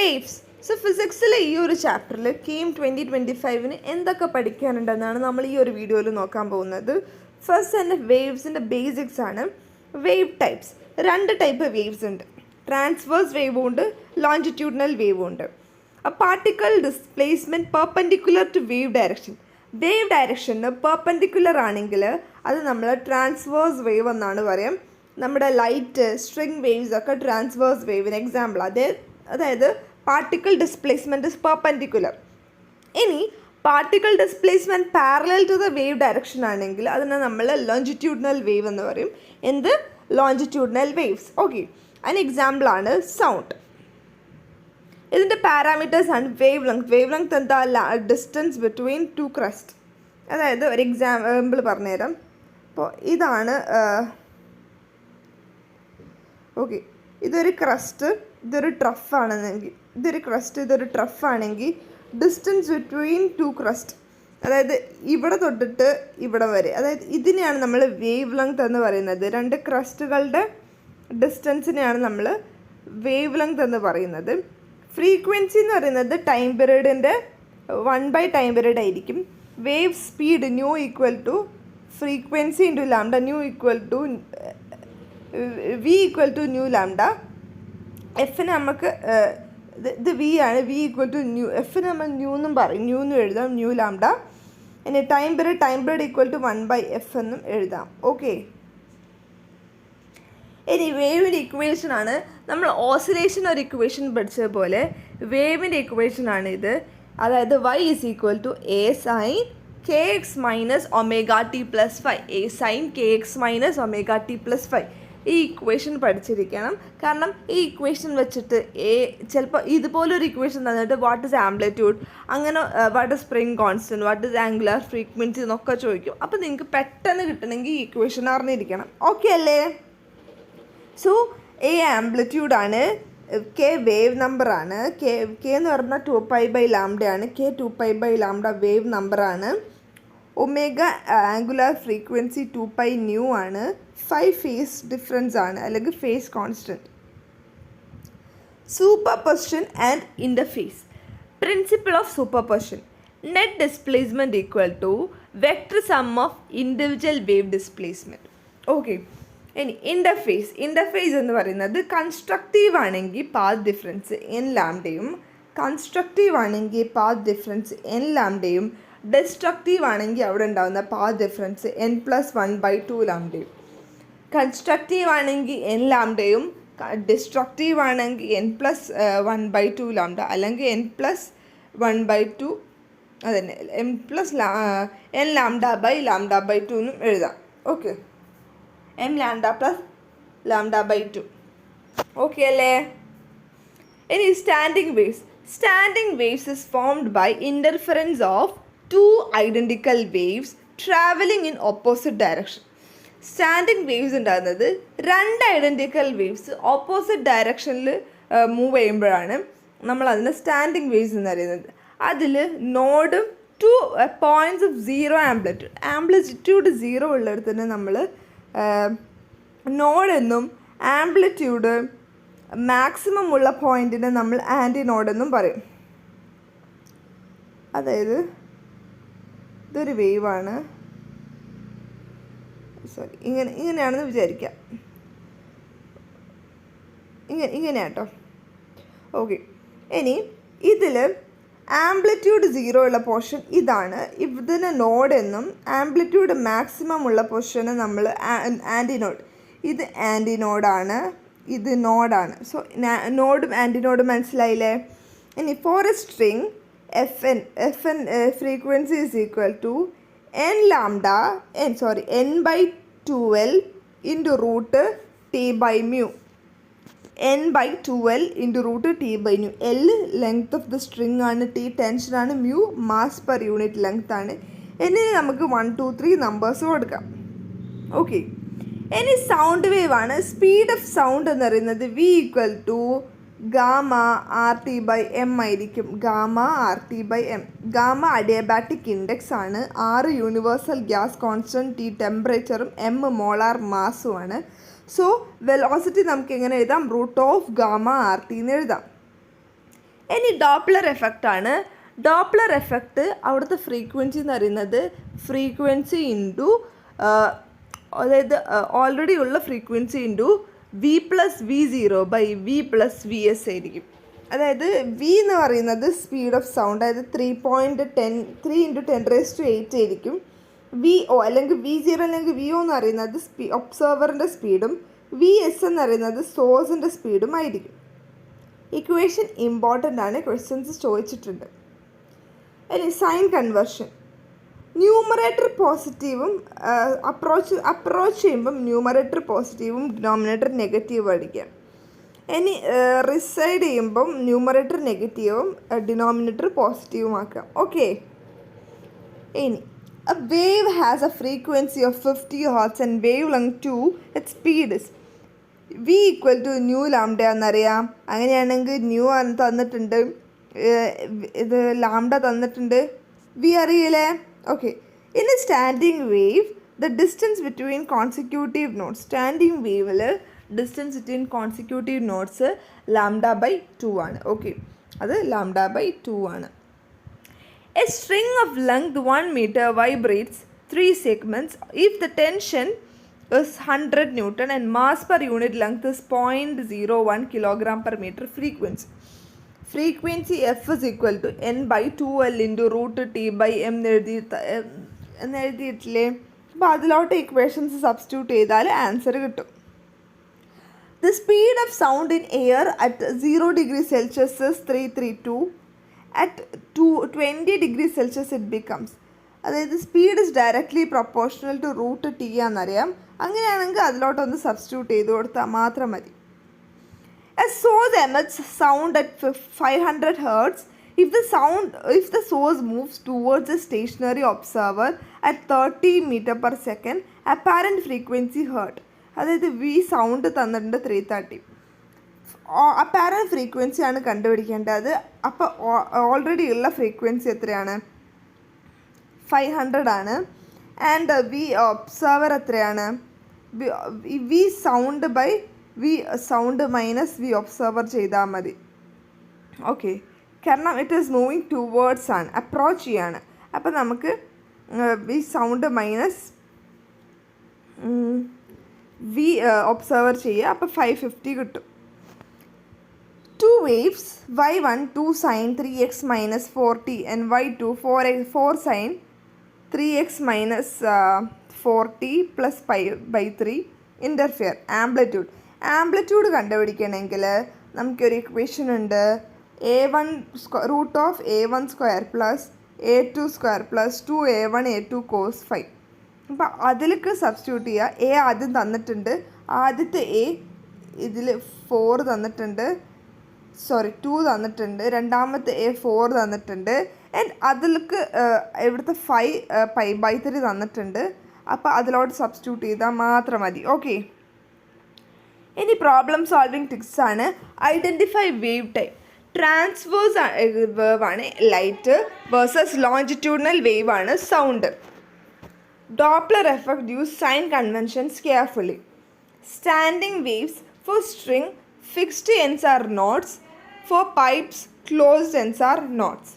Waves. So ഫിസിക്സിലെ ഈ ഒരു ചാപ്റ്ററിൽ കെയിം 2025 എന്തൊക്കെ പഠിക്കാനുണ്ടെന്നാണ് നമ്മൾ ഈ ഒരു വീഡിയോയിൽ നോക്കാൻ പോകുന്നത്. ഫസ്റ്റ് തന്നെ വേവ്സിൻ്റെ ബേസിക്സ് ആണ്. വേവ് ടൈപ്സ്, 2 ടൈപ്പ് വേവ്സ് ഉണ്ട്. ട്രാൻസ്വേഴ്സ് വേവും ഉണ്ട്, ലോഞ്ചിറ്റ്യൂഡിനൽ വേവും ഉണ്ട്. Particle displacement perpendicular to wave direction. Wave ഡയറക്ഷന് പെർപെൻഡിക്കുലർ ആണെങ്കിൽ അത് നമ്മൾ ട്രാൻസ്വേഴ്സ് വേവ് എന്നാണ് പറയാം. നമ്മുടെ ലൈറ്റ്, സ്ട്രിങ് വേവ്സ് ഒക്കെ ട്രാൻസ്വേഴ്സ് വേവിന് എക്സാമ്പിൾ. അതായത് പാർട്ടിക്കിൾ ഡിസ്പ്ലേസ്മെൻറ്റ് ഇസ് പെർപെൻഡിക്കുലർ. ഇനി particle displacement parallel to the wave direction ആണെങ്കിൽ അതിനെ നമ്മൾ ലോഞ്ചിറ്റ്യൂഡിനൽ വേവ് എന്ന് പറയും. എന്ത്? Longitudinal waves. ഓക്കെ, അതിന് എക്സാമ്പിളാണ് സൗണ്ട്. ഇതിൻ്റെ പാരാമീറ്റേഴ്സ് ആണ് വേവ് ലെങ്ത്. വേവ് ലെങ്ത് എന്താ? Distance between two crest. അതായത് ഒരു എക്സാമ്പിൾ പറഞ്ഞുതരാം. അപ്പോൾ ഇതാണ് ഓക്കെ, ഇതൊരു ക്രസ്റ്റ്, ഇതൊരു ട്രഫാണെന്നെങ്കിൽ, ഇതൊരു ട്രഫാണെങ്കിൽ ഡിസ്റ്റൻസ് ബിറ്റ്വീൻ ടു ക്രസ്റ്റ്, അതായത് ഇവിടെ തൊട്ടിട്ട് ഇവിടെ വരെ, അതായത് ഇതിനെയാണ് നമ്മൾ വേവ് ലെങ്ത് എന്ന് പറയുന്നത്. 2 ക്രസ്റ്റുകളുടെ ഡിസ്റ്റൻസിനെയാണ് നമ്മൾ വേവ് ലെങ്ത് എന്ന് പറയുന്നത്. ഫ്രീക്വൻസി എന്ന് പറയുന്നത് ടൈം പീരീഡിൻ്റെ 1/, ടൈം പീരീഡ് ആയിരിക്കും. Wave speed nu equal to frequency into lambda, nu equal to v equal to nu lambda. എഫിന് നമുക്ക് ഇത് വി ആണ്, വി ഈക്വൽ ടു ന്യൂ. എഫിന് നമ്മൾ ന്യൂ എന്നും പറയും, ന്യൂ എന്നും എഴുതാം, ന്യൂ ലാംഡ. ഇനി time period equal to 1/f എന്നും എഴുതാം. ഓക്കെ, ഇനി വേവിൻ്റെ ഇക്വേഷൻ ആണ്. നമ്മൾ ഓസിലേഷൻ ഒരു ഇക്വേഷൻ പഠിച്ചതുപോലെ വേവിൻ്റെ ഇക്വേഷൻ ആണ് ഇത്. അതായത് y is equal to a sine kx minus omega t plus 5. a sine kx minus omega t plus 5. ഈ ഇക്വേഷൻ പഠിച്ചിരിക്കണം. കാരണം ഈ ഇക്വേഷൻ വെച്ചിട്ട് ചിലപ്പോൾ ഇതുപോലൊരു ഇക്വേഷൻ തന്നിട്ട് വാട്ട് ഇസ് ആംപ്ലിറ്റ്യൂഡ്, അങ്ങനെ what is spring constant, what is angular frequency എന്നൊക്കെ ചോദിക്കും. അപ്പോൾ നിങ്ങൾക്ക് പെട്ടെന്ന് കിട്ടണമെങ്കിൽ ഈ ഇക്വേഷൻ അറിഞ്ഞിരിക്കണം. ഓക്കെ അല്ലേ? സോ എ ആംപ്ലിറ്റ്യൂഡാണ്, കെ വേവ് നമ്പറാണ്, കെ എന്ന് പറഞ്ഞാൽ 2π/λ ആണ്, കെ 2π/λ വേവ് നമ്പറാണ്. ഒമേഗ ആംഗുലർ ഫ്രീക്വൻസി 2π ന്യൂ ആണ്. 5 ഫേസ് ഡിഫറൻസ് ആണ്, അല്ലെങ്കിൽ phase constant. Superposition and interference. Principle of superposition. Net displacement equal to vector sum of individual wave displacement. Okay, ഇനി ഇൻ്റർഫേസ് എന്ന് പറയുന്നത് കൺസ്ട്രക്റ്റീവ് ആണെങ്കിൽ പാത്ത് ഡിഫറൻസ് n ലാംഡയും, constructive ആണെങ്കിൽ path difference n ലാംഡയും, ഡിസ്ട്രക്റ്റീവ് ആണെങ്കിൽ അവിടെ ഉണ്ടാകുന്ന പാത്ത് ഡിഫറൻസ് n+1/2 ലാംഡയും. കൺസ്ട്രക്റ്റീവ് ആണെങ്കിൽ n ലാംഡയും, ഡിസ്ട്രക്റ്റീവ് ആണെങ്കിൽ n+1/2 ലാംഡ, അല്ലെങ്കിൽ n+1/2, അതന്നെ n λ/λ/2 എന്നും എഴുതാം. Okay, m λ+λ/2. ഓക്കെ അല്ലേ? ഇനി standing waves is formed by interference of 2 identical waves travelling in opposite direction. Standing waves ഉണ്ടാകുന്നത് 2 ഐഡൻറ്റിക്കൽ വേവ്സ് ഓപ്പോസിറ്റ് ഡയറക്ഷനിൽ മൂവ് ചെയ്യുമ്പോഴാണ് നമ്മൾ അതിനെ സ്റ്റാൻഡിങ് വേവ്സ് എന്ന് പറയുന്നത്. അതിൽ നോഡും 2 പോയിൻറ്റ്സ് ഓഫ് 0 ആംപ്ലിറ്റ്യൂഡ് 0 ഉള്ളിടത്ത് തന്നെ നമ്മൾ നോഡ് എന്നും, ആംപ്ലിറ്റ്യൂഡ് മാക്സിമം ഉള്ള പോയിൻറ്റിനെ നമ്മൾ ആൻറ്റി നോഡ് എന്നും പറയും. അതായത് ഇതൊരു വേവാണ്, ഇങ്ങനെയാണെന്ന് വിചാരിക്കാം, ഇങ്ങനെയാട്ടോ. ഓക്കെ, ഇനി ഇതിൽ ആംപ്ലിറ്റ്യൂഡ് 0 ഉള്ള പോർഷൻ ഇതാണ്, ഇതിന് നോഡ് എന്നും, ആംപ്ലിറ്റ്യൂഡ് മാക്സിമം ഉള്ള പോർഷന് നമ്മൾ ആൻറ്റിനോഡ്. ഇത് ആൻറ്റിനോഡാണ്, ഇത് നോഡാണ്. സോ നോഡും ആൻറ്റിനോഡും മനസ്സിലായില്ലേ? ഇനി for a string n frequency is equal to n/12 into root T/μ. n/12 into root T/μ. L length of the string ആണ്, T ടെൻഷനാണ്, mu mass per unit length ആണ്. എന്നിന് നമുക്ക് 1, 2, 3 നമ്പേഴ്സ് കൊടുക്കാം. ഓക്കെ, ഇനി സൗണ്ട് വേവ് ആണ്. Speed of sound എന്ന് പറയുന്നത് v equal to gamma RT/m ആയിരിക്കും. Gamma RT/m. Gamma adiabatic index ആണ്, R universal gas constant, T ടെമ്പറേച്ചറും, m മോളാർ മാസുമാണ്. സോ വെലോസിറ്റി നമുക്ക് എങ്ങനെ എഴുതാം? √γ RT എന്ന് എഴുതാം. ഇനി ഡോപ്ലർ എഫക്റ്റ് ആണ്. ഡോപ്ലർ എഫക്റ്റ് അവിടുത്തെ ഫ്രീക്വൻസി എന്ന് പറയുന്നത് ഫ്രീക്വൻസി ഇൻറ്റു അതായത് ഓൾറെഡി ഉള്ള ഫ്രീക്വൻസി ഇൻറ്റു V+V0/V+Vs ആയിരിക്കും. അതായത് വി എന്ന് പറയുന്നത് സ്പീഡ് ഓഫ് സൗണ്ട്, അതായത് 3 × 10⁸ ആയിരിക്കും. VO അല്ലെങ്കിൽ V0 അല്ലെങ്കിൽ VO എന്ന് പറയുന്നത് ഒബ്സർവറിൻ്റെ സ്പീഡും VS എന്ന് പറയുന്നത് സോഴ്സിൻ്റെ സ്പീഡും ആയിരിക്കും. ഇക്വേഷൻ ഇമ്പോർട്ടൻ്റ് ആണ്, ക്വസ്റ്റ്യൻസ് ചോദിച്ചിട്ടുണ്ട്. ഇനി സൈൻ കൺവേർഷൻ. ന്യൂമറേറ്റർ പോസിറ്റീവും അപ്രോച്ച് ചെയ്യുമ്പം ന്യൂമറേറ്റർ പോസിറ്റീവും ഡിനോമിനേറ്റർ നെഗറ്റീവും അടിക്കാം. ഇനി റിസൈഡ് ചെയ്യുമ്പം ന്യൂമറേറ്റർ നെഗറ്റീവും ഡിനോമിനേറ്റർ പോസിറ്റീവും ആക്കാം. ഓക്കെ. ഇനി a wave has a frequency of 50 Hz and wavelength 2, its speed is v equal to nu lambda എന്നറിയാം. അങ്ങനെയാണെങ്കിൽ ന്യൂ തന്നിട്ടുണ്ട്, ഇത് ലാംഡ തന്നിട്ടുണ്ട്, വി അറിയില്ലേ? ഓക്കെ. ഇനി standing wave, the distance between consecutive nodes. Standing വേവിൽ ഡിസ്റ്റൻസ് ബിറ്റ്വീൻ കോൺസിക്യൂട്ടീവ് നോട്ട്സ് λ/2 ആണ്. Okay, അത് λ/2 ആണ്. A string of length 1 meter vibrates 3 segments if the tension is 100 Newton and mass per unit length is 0.01 kilogram per meter. Frequency F is equal to n/2L into √T/m എന്നെഴുതിയിട്ടില്ലേ? അപ്പോൾ അതിലോട്ട് equations substitute ചെയ്താൽ answer കിട്ടും. The speed of sound in air at 0 degrees Celsius is 332. At 20 degrees Celsius it becomes, അതായത് speed is directly proportional to √T എന്നറിയാം. അങ്ങനെയാണെങ്കിൽ അതിലോട്ടൊന്ന് substitute ചെയ്ത് കൊടുത്താൽ മാത്രം മതി. A source emits sound at 500 Hz. If the source moves towards a stationary observer at 30 m/s, apparent frequency heard, അതായത് V sound തന്നിട്ടുണ്ട് 330. Apparent frequency ആണ് കണ്ടുപിടിക്കേണ്ടത്. അപ്പോൾ ഓൾറെഡി ഉള്ള ഫ്രീക്വൻസി എത്രയാണ്? 500 ആണ്. ആൻഡ് വി ഒബ്സർവർ എത്രയാണ്? V sound by v sound minus v observer ചെയ്താൽ മതി. ഓക്കെ, കാരണം ഇറ്റ് ഈസ് മൂവിങ് ടുവേർഡ്സ് ആണ്, അപ്രോച്ച് ചെയ്യാണ്. അപ്പോൾ നമുക്ക് v sound minus v observer ചെയ്യുക, അപ്പോൾ 550 കിട്ടും. Two waves, y1 2 sin 3x minus 4t and y2 4 sin 3x minus 4t plus pi/3 interfere. Amplitude കണ്ടുപിടിക്കണമെങ്കിൽ നമുക്കൊരു ഇക്വേഷൻ ഉണ്ട്. a1 √(a1² plus a2² plus 2a1 a2 cos phi. അപ്പോൾ അതിലേക്ക് substitute ചെയ്യുക. A ആദ്യം തന്നിട്ടുണ്ട്, ആദ്യത്തെ എ ഇതിൽ 4 തന്നിട്ടുണ്ട്, 2 തന്നിട്ടുണ്ട്, രണ്ടാമത്തെ എ 4 തന്നിട്ടുണ്ട്, ആൻഡ് അതിലേക്ക് ഇവിടുത്തെ 5 pi/3 തന്നിട്ടുണ്ട്. അപ്പോൾ അതിലോട്ട് സബ്സ്റ്റിറ്റ്യൂട്ട് ചെയ്താൽ മാത്രം മതി. ഓക്കെ. ഇനി പ്രോബ്ലം സോൾവിങ് ടിപ്സ് ആണ്. Identify wave type. Transverse wave ആണ് ലൈറ്റ് വേഴ്സസ് ലോഞ്ചിറ്റ്യൂഡിനൽ വേവ് ആണ് sound. Doppler effect use sign conventions carefully. Standing waves for string fixed ends are knots. For pipes closed ends are knots.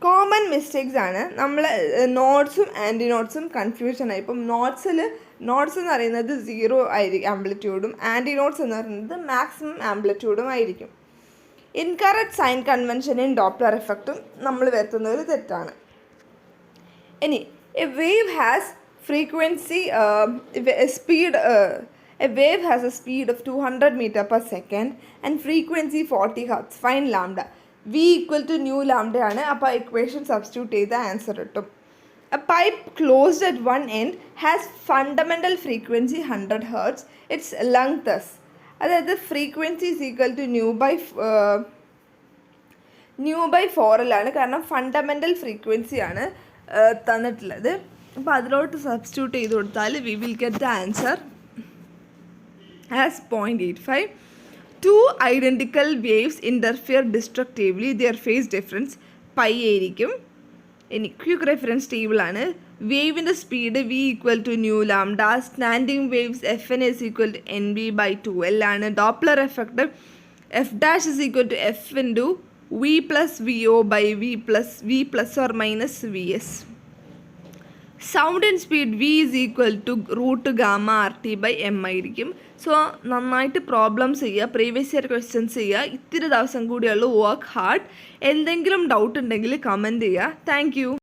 Common mistakes ആണ്. നമ്മൾ നോട്ട്സും anti നോട്ട്സും കൺഫ്യൂഷനായി. ഇപ്പം notes എന്ന് പറയുന്നത് 0 ആയിരിക്കും ആംപ്ലിറ്റ്യൂഡും, anti notes എന്ന് പറയുന്നത് maximum ആംപ്ലിറ്റ്യൂഡും ആയിരിക്കും. Incorrect sign convention in Doppler എഫക്റ്റും നമ്മൾ വരുത്തുന്നത് തെറ്റാണ്. ഇനി a wave has frequency speed. A wave has a speed of 200 m/s and frequency 40 Hz. Find lambda. V equal to nu lambda ആണ്. അപ്പോൾ ഇക്വേഷൻ സബ്സ്റ്റിറ്റ്യൂട്ട് ചെയ്ത ആൻസർ കിട്ടും. A pipe closed at one end has fundamental frequency 100 Hz. Its length thus, അതായത് frequency is equal to nu/4 കാരണം fundamental frequency ആണ് തന്നിട്ടുള്ളത്. അപ്പോൾ അതിലോട്ട് സബ്സ്റ്റിറ്റ്യൂട്ട് ചെയ്ത് കൊടുത്താൽ we will get the answer as 0.85. Two identical waves interfere destructively. Their phase difference pi ആയിരിക്കും. ഇനി ക്വിക്ക് റെഫറൻസ് ടേബിൾ ആണ്. വേവിൻ്റെ speed v equal to nu lambda. Standing waves FN is equal to NB/2L ആണ്. Doppler effect F' is equal to F into v plus v o by v plus or minus v s. Sound and speed v is equal to root gamma R T by M ആയിരിക്കും. So നന്നായിട്ട് problems ചെയ്യുക, previous year questions ചെയ്യുക. ഇത്തിരി ദിവസം കൂടിയുള്ളൂ, work hard. എന്തെങ്കിലും doubt ഉണ്ടെങ്കിൽ comment ചെയ്യുക. Thank you.